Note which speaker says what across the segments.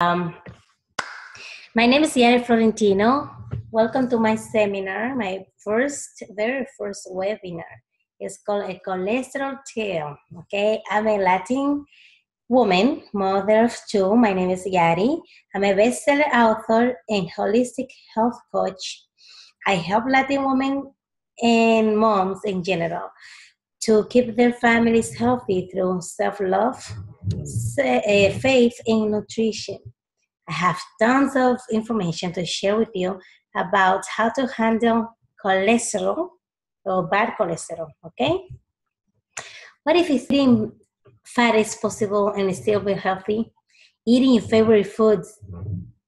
Speaker 1: My name is Yara Florentino. Welcome to my seminar, my very first webinar. It's called A Cholesterol Tale. Okay, I'm a Latin woman, mother of two. My name is Yari. I'm a bestseller author and holistic health coach. I help Latin women and moms in general to keep their families healthy through self-love, faith, and nutrition. I have tons of information to share with you about how to handle cholesterol or bad cholesterol, okay? What if eating fat is possible and still be healthy? Eating your favorite foods,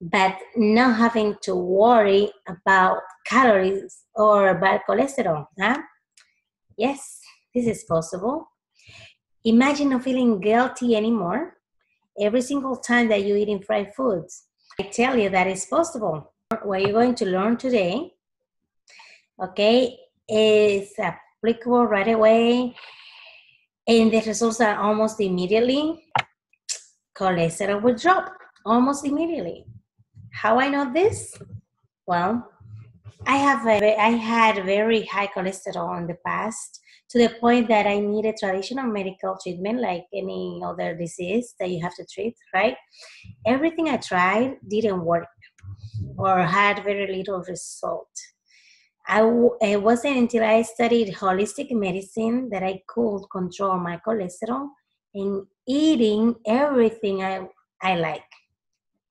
Speaker 1: but not having to worry about calories or bad cholesterol, huh? Yes, this is possible. Imagine not feeling guilty anymore every single time that you're eating fried foods. I tell you that it's possible. What you're going to learn today, okay, is applicable right away, and the results are almost immediately. Cholesterol will drop almost immediately. How I know this? Well, I had very high cholesterol in the past, to the point that I needed traditional medical treatment like any other disease that you have to treat, right? Everything I tried didn't work or had very little result. It wasn't until I studied holistic medicine that I could control my cholesterol and eating everything I like.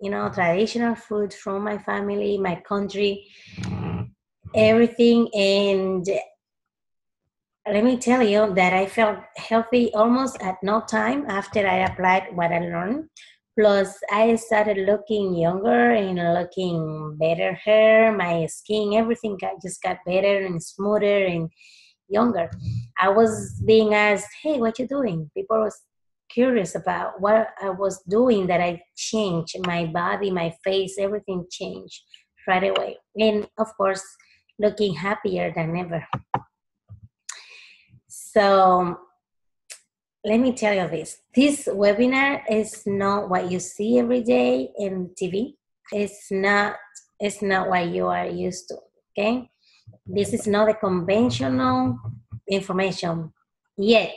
Speaker 1: You know, traditional food from my family, my country, everything. And let me tell you that I felt healthy almost at no time after I applied what I learned. Plus, I started looking younger and looking better hair, my skin, everything just got better and smoother and younger. I was being asked, hey, what you doing? People was curious about what I was doing, that I changed my body, my face, everything changed right away. And of course, looking happier than ever. So let me tell you this. This webinar is not what you see every day in TV. It's not what you are used to, okay? This is not a conventional information, yet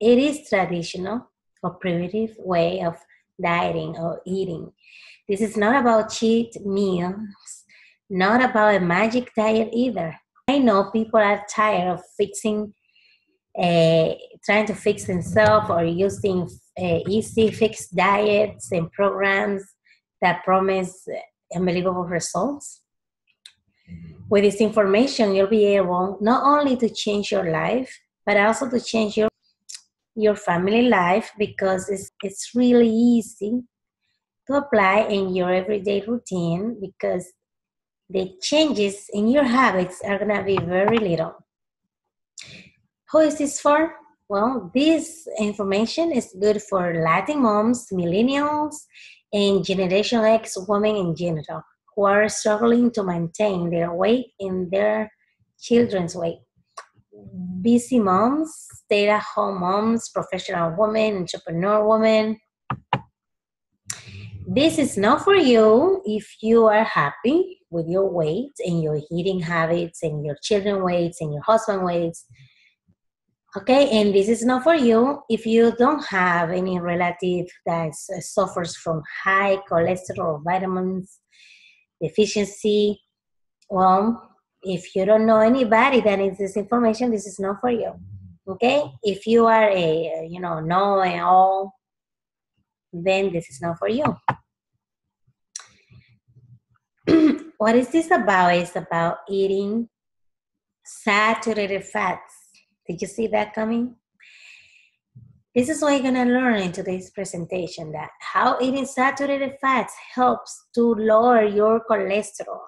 Speaker 1: it is traditional or primitive way of dieting or eating. This is not about cheat meals, not about a magic diet either. I know people are tired of trying to fix themselves or using easy fix diets and programs that promise unbelievable results. With this information, you'll be able not only to change your life, but also to change your family life, because it's really easy to apply in your everyday routine, because the changes in your habits are going to be very little. Who is this for? Well, this information is good for Latin moms, millennials, and Generation X women in general who are struggling to maintain their weight and their children's weight. Busy moms, stay-at-home moms, professional women, entrepreneur women. This is not for you if you are happy with your weight and your eating habits and your children's weights and your husband's weights. Okay, and this is not for you if you don't have any relative that suffers from high cholesterol, vitamins deficiency. Well, if you don't know anybody that needs this information, this is not for you. Okay, if you are a know and all, then this is not for you. What is this about? It's about eating saturated fats. Did you see that coming? This is what you're going to learn in today's presentation, that how eating saturated fats helps to lower your cholesterol.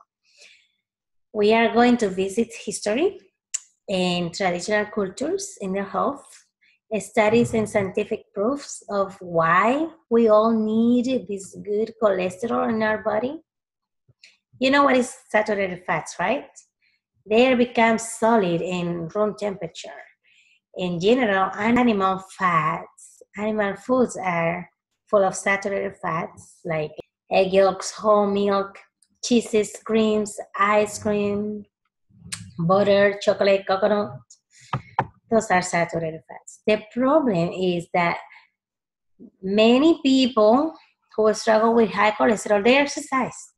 Speaker 1: We are going to visit history and traditional cultures in their health, studies and scientific proofs of why we all need this good cholesterol in our body. You know what is saturated fats, right? They become solid in room temperature. In general, animal foods are full of saturated fats like egg yolks, whole milk, cheeses, creams, ice cream, butter, chocolate, coconut. Those are saturated fats. The problem is that many people who struggle with high cholesterol, they exercise.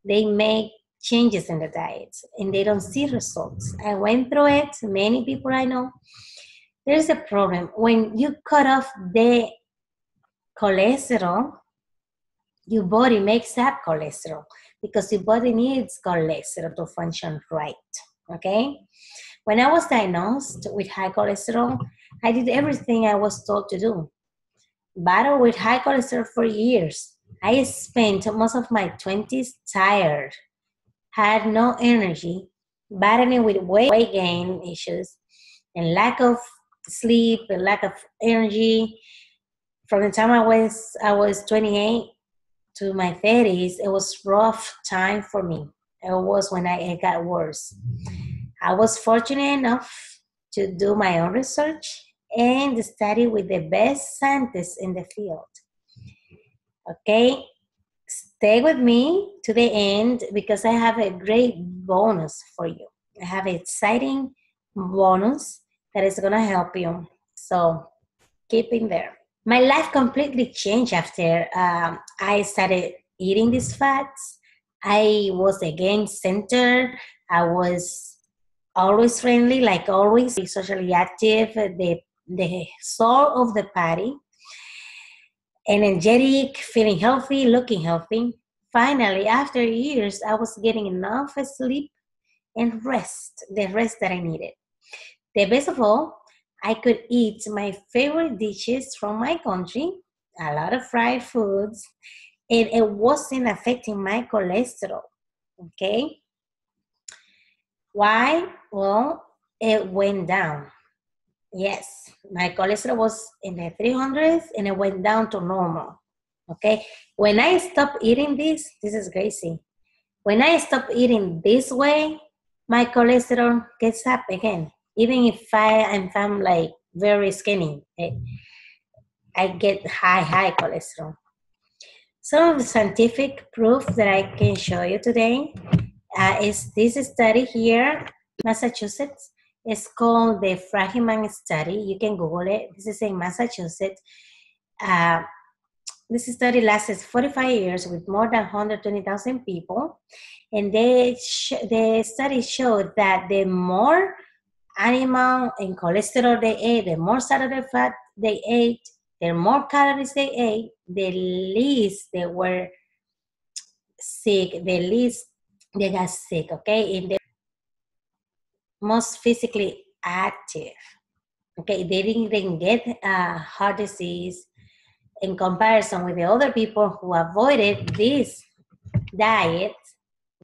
Speaker 1: They make changes in the diets and they don't see results. I went through it. Many people I know. There's a problem. When you cut off the cholesterol, your body makes up cholesterol because your body needs cholesterol to function right. Okay? When I was diagnosed with high cholesterol, I did everything I was told to do. Battled with high cholesterol for years. I spent most of my 20s tired, had no energy, battling with weight gain issues, and lack of sleep and lack of energy. From the time I was 28 to my 30s, it was rough time for me. It was when it got worse. I was fortunate enough to do my own research and study with the best scientists in the field. Okay, stay with me to the end because I have a great bonus for you. I have an exciting bonus that is going to help you. So keep in there. My life completely changed after I started eating these fats. I was again centered. I was always friendly, like always, socially active, the soul of the party, energetic, feeling healthy, looking healthy. Finally, after years, I was getting enough sleep and rest, the rest that I needed. The best of all, I could eat my favorite dishes from my country, a lot of fried foods, and it wasn't affecting my cholesterol. Okay? Why? Well, it went down. Yes, my cholesterol was in the 300s and it went down to normal. Okay? When I stopped eating this is crazy. When I stop eating this way, my cholesterol gets up again. Even if I'm like very skinny, I get high cholesterol. Some of the scientific proof that I can show you today is this study here, Massachusetts. It's called the Frahiman study. You can Google it. This is in Massachusetts. Uh, this study lasted 45 years with more than 120,000 people. And the study showed that the more animal and cholesterol they ate, the more saturated fat they ate, the more calories they ate, the least they were sick, the least they got sick, okay? And the most physically active, okay? They didn't get heart disease in comparison with the other people who avoided this diet,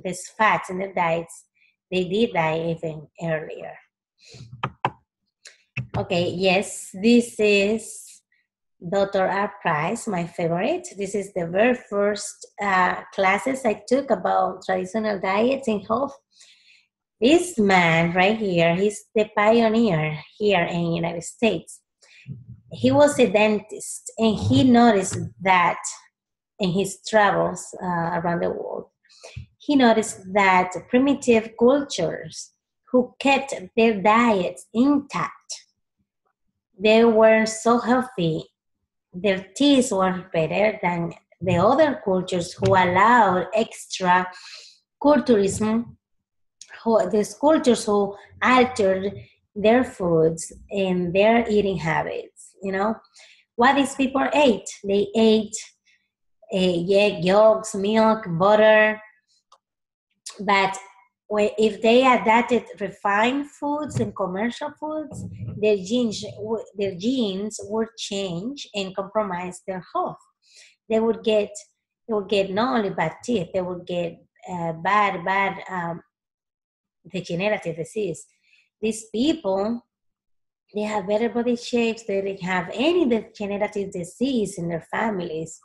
Speaker 1: these fats in their diets, they did die even earlier. Okay, yes, this is Dr. R. Price, my favorite. This is the very first classes I took about traditional diets in health. This man right here, he's the pioneer here in the United States. He was a dentist and he noticed that in his travels around the world, he noticed that primitive cultures who kept their diets intact, they were so healthy, their teeth were better than the other cultures who allowed extra culturism, these cultures who altered their foods and their eating habits. You know, what these people ate? They ate egg yolks, milk, butter, but if they adapted refined foods and commercial foods, their genes would change and compromise their health. They would get not only bad teeth, they would get bad degenerative disease. These people, they have better body shapes. They didn't have any degenerative disease in their families.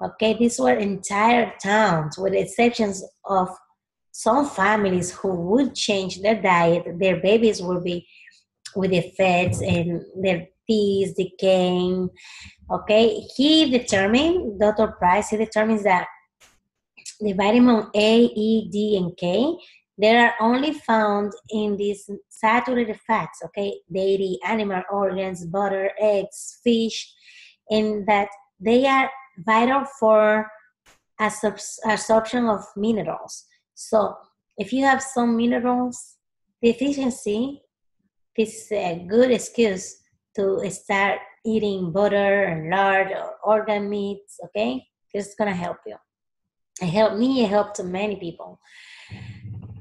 Speaker 1: Okay, these were entire towns, with exceptions of some families who would change their diet. Their babies will be with the fats and their teeth decaying. Okay, Dr. Price, he determines that the vitamin A, E, D, and K, they are only found in these saturated fats, okay? Dairy, animal organs, butter, eggs, fish, and that they are vital for absorption of minerals. So if you have some minerals deficiency, this is a good excuse to start eating butter and lard or organ meats, okay? This is gonna help you. It helped me, it helped many people.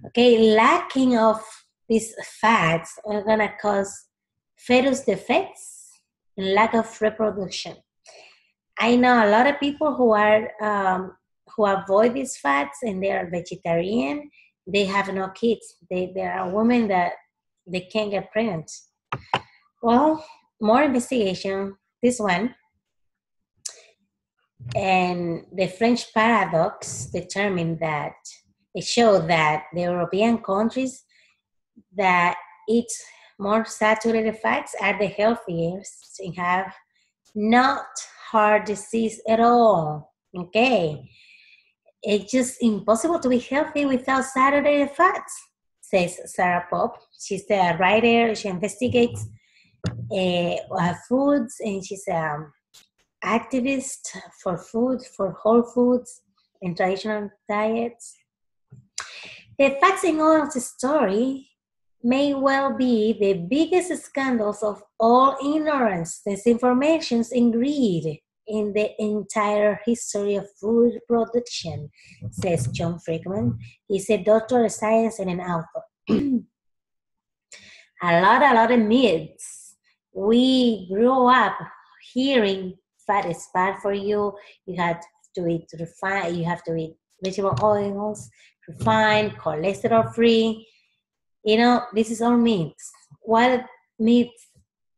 Speaker 1: Okay, lacking of these fats are gonna cause fetus defects and lack of reproduction. I know a lot of people who avoid these fats and they are vegetarian. They have no kids. There are women that they can't get pregnant. Well, more investigation. This one and the French paradox determined that it showed that the European countries that eat more saturated fats are the healthiest and have not heart disease at all. Okay. It's just impossible to be healthy without saturated fats, says Sarah Pope. She's a writer. She investigates foods, and she's an activist for food, for whole foods and traditional diets. The fats and oils story may well be the biggest scandals of all ignorance, disinformations, and greed in the entire history of food production, says John Friedman. He's a doctor of science and an author. a lot of myths. We grew up hearing fat is bad for you. You have to eat refined, you have to eat vegetable oils, refined, cholesterol free. You know, this is all myths. What myths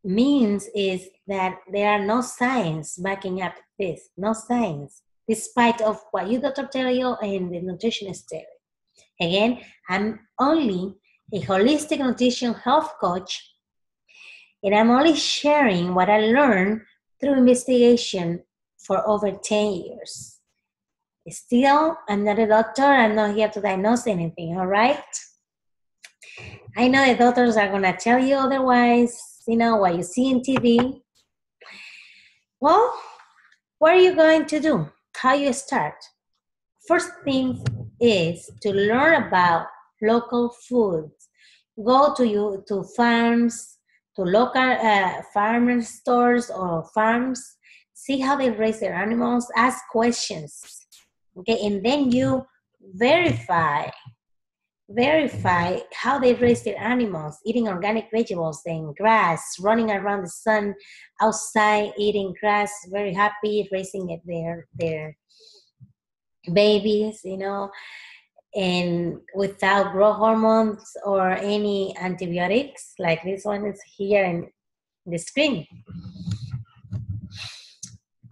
Speaker 1: means is that there are no science backing up this, no science, despite of what you doctor tell you and the nutritionist tell you. Again, I'm only a holistic nutrition health coach, and I'm only sharing what I learned through investigation for over 10 years. Still, I'm not a doctor. I'm not here to diagnose anything, all right? I know the doctors are going to tell you otherwise, you know, what you see in TV. Well, what are you going to do? How you start? First thing is to learn about local foods. Go to farms, to local farmer stores or farms. See how they raise their animals. Ask questions. Okay, and then you verify how they raise their animals, eating organic vegetables and grass, running around the sun outside, eating grass, very happy, raising their babies, you know, and without growth hormones or any antibiotics, like this one is here in the screen.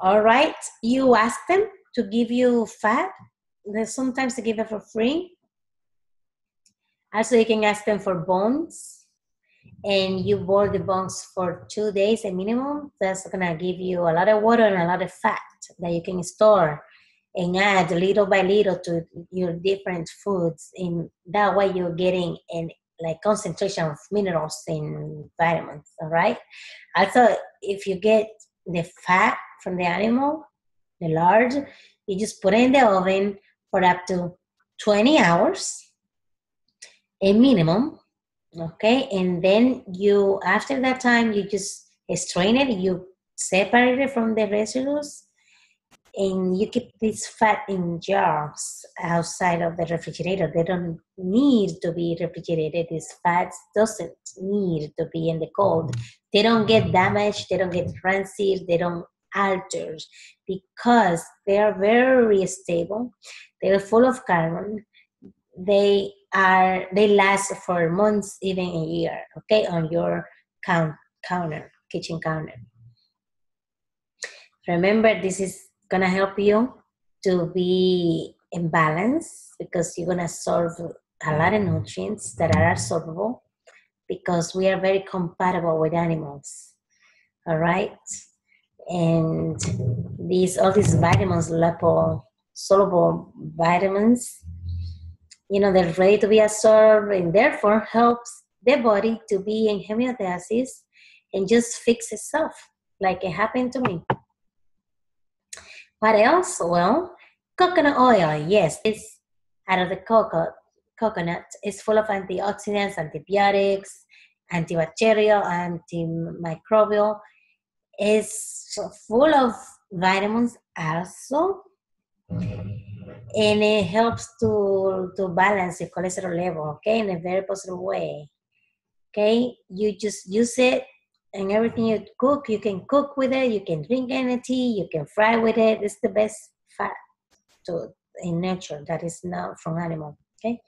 Speaker 1: All right, you ask them to give you fat. Sometimes they give it for free. Also, you can ask them for bones, and you boil the bones for 2 days a minimum. That's gonna give you a lot of water and a lot of fat that you can store and add little by little to your different foods. In that way, you're getting an like concentration of minerals and vitamins. All right. Also, if you get the fat from the animal, the lard, you just put it in the oven for up to 20 hours. A minimum, okay, and then you, after that time, you just strain it, you separate it from the residues, and you keep this fat in jars outside of the refrigerator. They don't need to be refrigerated. These fats doesn't need to be in the cold. They don't get damaged, they don't get rancid, they don't alter, because they are very stable. They're full of carbon. They last for months, even a year, okay, on your kitchen counter. Remember, this is gonna help you to be in balance, because you're gonna absorb a lot of nutrients that are absorbable, because we are very compatible with animals. All right, and all these vitamins, lipo, soluble vitamins, they're ready to be absorbed, and therefore helps the body to be in homeostasis and just fix itself, like it happened to me. What else? Well, coconut oil, yes, it's out of the coconut. It's full of antioxidants, antibiotics, antibacterial, antimicrobial. It's full of vitamins also, and it helps to balance your cholesterol level, okay, in a very positive way. Okay, you just use it and everything you cook, you can cook with it, you can drink any tea, you can fry with it. It's the best fat in nature that is not from animal. Okay,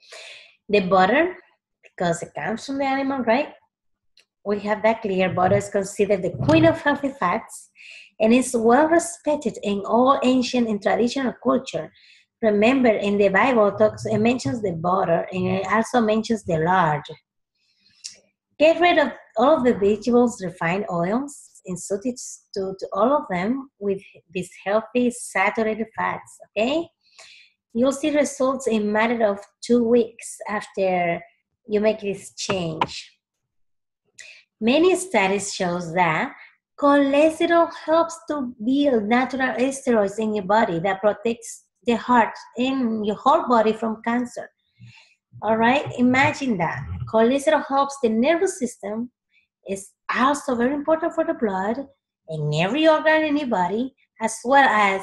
Speaker 1: the butter, because it comes from the animal, right? We have that clear. Butter is considered the queen of healthy fats and is well respected in all ancient and traditional culture. Remember, in the Bible, it mentions the butter and it also mentions the lard. Get rid of all of the vegetables, refined oils, and substitute to all of them with these healthy saturated fats, okay? You'll see results in a matter of 2 weeks after you make this change. Many studies shows that cholesterol helps to build natural steroids in your body that protects the heart and your whole body from cancer. All right, imagine that. Cholesterol helps the nervous system. It's also very important for the blood and every organ in your body, as well as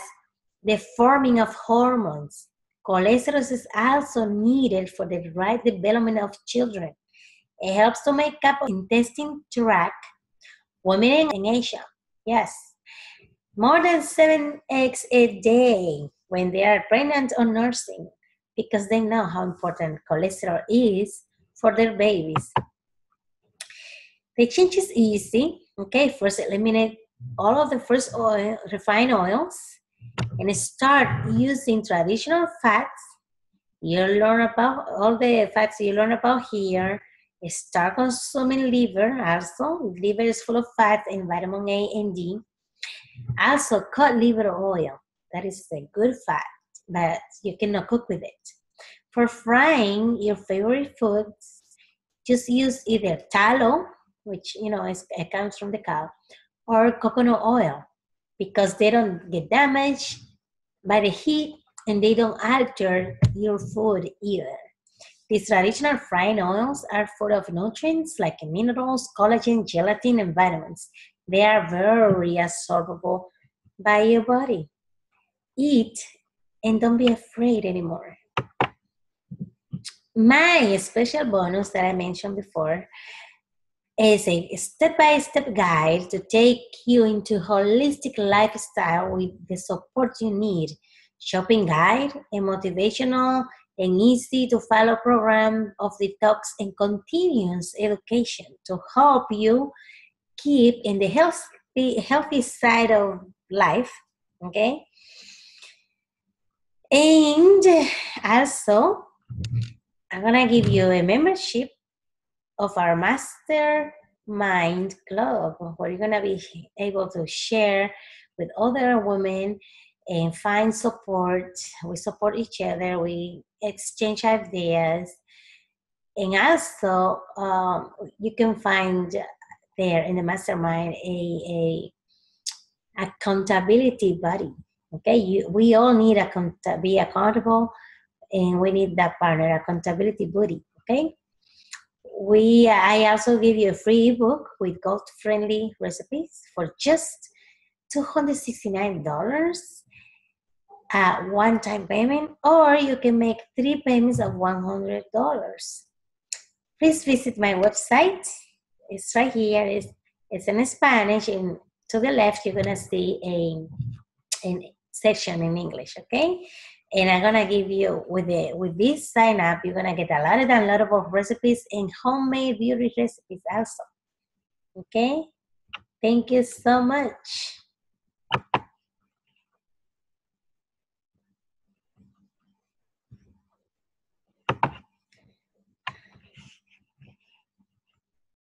Speaker 1: the forming of hormones. Cholesterol is also needed for the right development of children. It helps to make up intestine tract. Women in Asia, yes, more than 7 eggs a day when they are pregnant or nursing, because they know how important cholesterol is for their babies. The change is easy. Okay, first eliminate all of the first refined oils and start using traditional fats. You learn about all the fats you learn about here. Start consuming liver also. Liver is full of fat and vitamin A and D. Also, cod liver oil. That is a good fat, but you cannot cook with it. For frying your favorite foods, just use either tallow, which it comes from the cow, or coconut oil, because they don't get damaged by the heat and they don't alter your food either. These traditional frying oils are full of nutrients like minerals, collagen, gelatin, and vitamins. They are very absorbable by your body. Eat and don't be afraid anymore. My special bonus that I mentioned before is a step-by-step guide to take you into holistic lifestyle with the support you need. Shopping guide, a motivational and easy to follow program of detox and continuous education to help you keep in the healthy side of life, okay? And also, I'm gonna give you a membership of our mastermind club where you're gonna be able to share with other women and find support. We support each other, we exchange ideas, and also you can find there in the mastermind a accountability buddy. Okay, we all need be accountable, and we need that partner, accountability buddy. Okay, I also give you a free ebook with goat-friendly recipes for just $269 at one-time payment, or you can make 3 payments of $100. Please visit my website. It's right here. It's in Spanish, and to the left you're gonna see a section in English. Okay, and I'm gonna give you with this sign up, you're gonna get a lot of downloadable recipes and homemade beauty recipes also. Okay, thank you so much.